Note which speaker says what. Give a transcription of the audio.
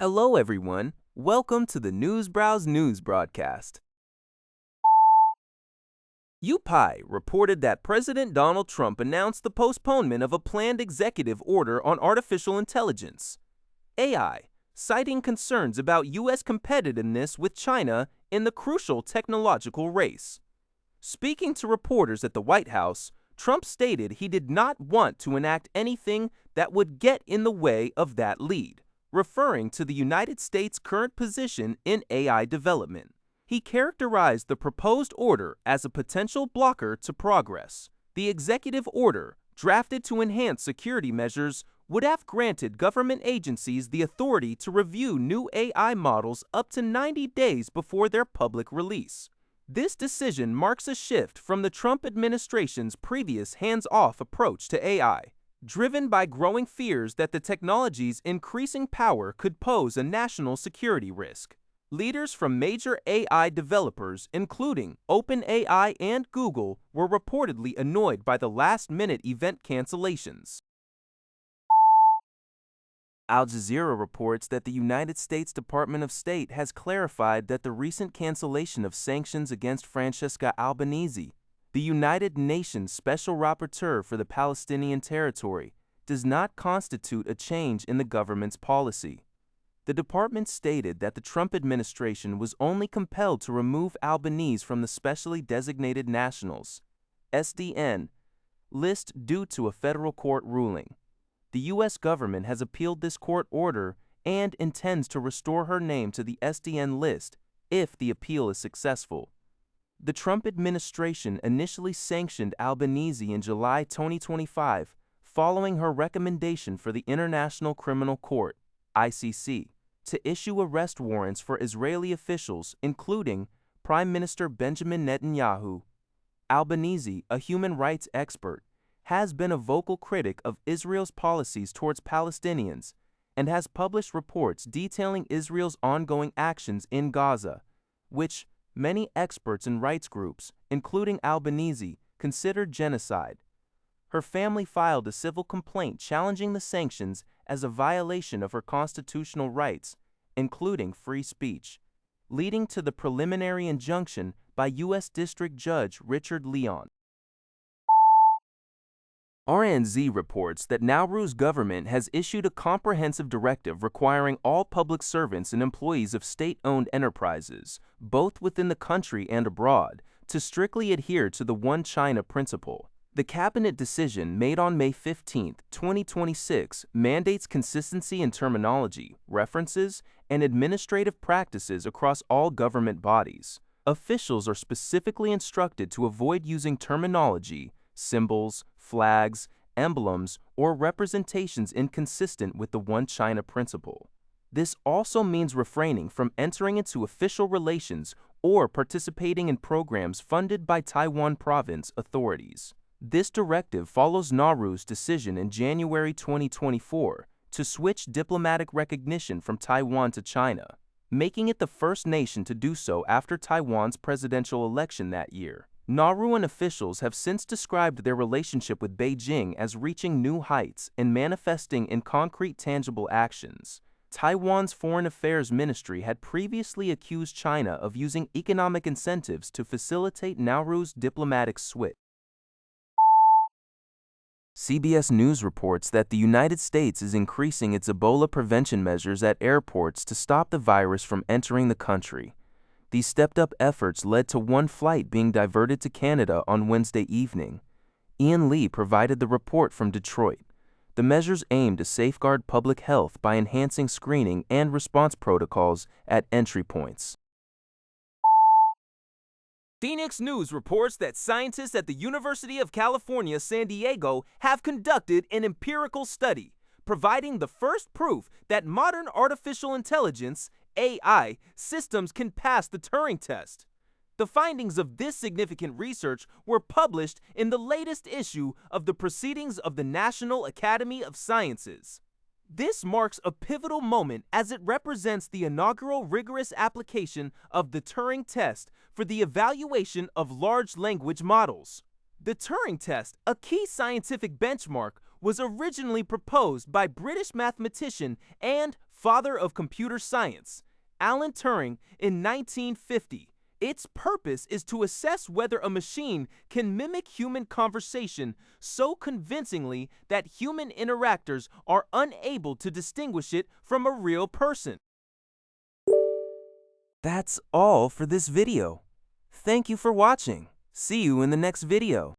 Speaker 1: Hello, everyone. Welcome to the Newsbrowse News broadcast. UPI reported that President Donald Trump announced the postponement of a planned executive order on artificial intelligence, AI, citing concerns about U.S. competitiveness with China in the crucial technological race. Speaking to reporters at the White House, Trump stated he did not want to enact anything that would get in the way of that lead, referring to the United States' current position in AI development. He characterized the proposed order as a potential blocker to progress. The executive order, drafted to enhance security measures, would have granted government agencies the authority to review new AI models up to 90 days before their public release. This decision marks a shift from the Trump administration's previous hands-off approach to AI, driven by growing fears that the technology's increasing power could pose a national security risk. Leaders from major AI developers, including OpenAI and Google, were reportedly annoyed by the last-minute event cancellations. Al Jazeera reports that the United States Department of State has clarified that the recent cancellation of sanctions against Francesca Albanese, the United Nations Special Rapporteur for the Palestinian Territory, does not constitute a change in the government's policy. The department stated that the Trump administration was only compelled to remove Albanese from the Specially Designated Nationals (SDN) list due to a federal court ruling. The U.S. government has appealed this court order and intends to restore her name to the SDN list if the appeal is successful. The Trump administration initially sanctioned Albanese in July 2025 following her recommendation for the International Criminal Court, ICC, to issue arrest warrants for Israeli officials, including Prime Minister Benjamin Netanyahu. Albanese, a human rights expert, has been a vocal critic of Israel's policies towards Palestinians and has published reports detailing Israel's ongoing actions in Gaza, which many experts and rights groups, including Albanese, consider genocide. Her family filed a civil complaint challenging the sanctions as a violation of her constitutional rights, including free speech, leading to the preliminary injunction by U.S. District Judge Richard Leon. RNZ reports that Nauru's government has issued a comprehensive directive requiring all public servants and employees of state-owned enterprises, both within the country and abroad, to strictly adhere to the One China principle. The cabinet decision made on May 15, 2026, mandates consistency in terminology, references, and administrative practices across all government bodies. Officials are specifically instructed to avoid using terminology, symbols, flags, emblems, or representations inconsistent with the One China principle. This also means refraining from entering into official relations or participating in programs funded by Taiwan province authorities. This directive follows Nauru's decision in January 2024 to switch diplomatic recognition from Taiwan to China, making it the first nation to do so after Taiwan's presidential election that year. Nauruan officials have since described their relationship with Beijing as reaching new heights and manifesting in concrete tangible actions. Taiwan's Foreign Affairs Ministry had previously accused China of using economic incentives to facilitate Nauru's diplomatic switch. CBS News reports that the United States is increasing its Ebola prevention measures at airports to stop the virus from entering the country. These stepped-up efforts led to one flight being diverted to Canada on Wednesday evening. Ian Lee provided the report from Detroit. The measures aim to safeguard public health by enhancing screening and response protocols at entry points. Phoenix News reports that scientists at the University of California, San Diego have conducted an empirical study, providing the first proof that modern artificial intelligence AI systems can pass the Turing test. The findings of this significant research were published in the latest issue of the Proceedings of the National Academy of Sciences. This marks a pivotal moment as it represents the inaugural rigorous application of the Turing test for the evaluation of large language models. The Turing test, a key scientific benchmark, was originally proposed by British mathematician and father of computer science, Alan Turing, in 1950. Its purpose is to assess whether a machine can mimic human conversation so convincingly that human interactors are unable to distinguish it from a real person. That's all for this video. Thank you for watching. See you in the next video.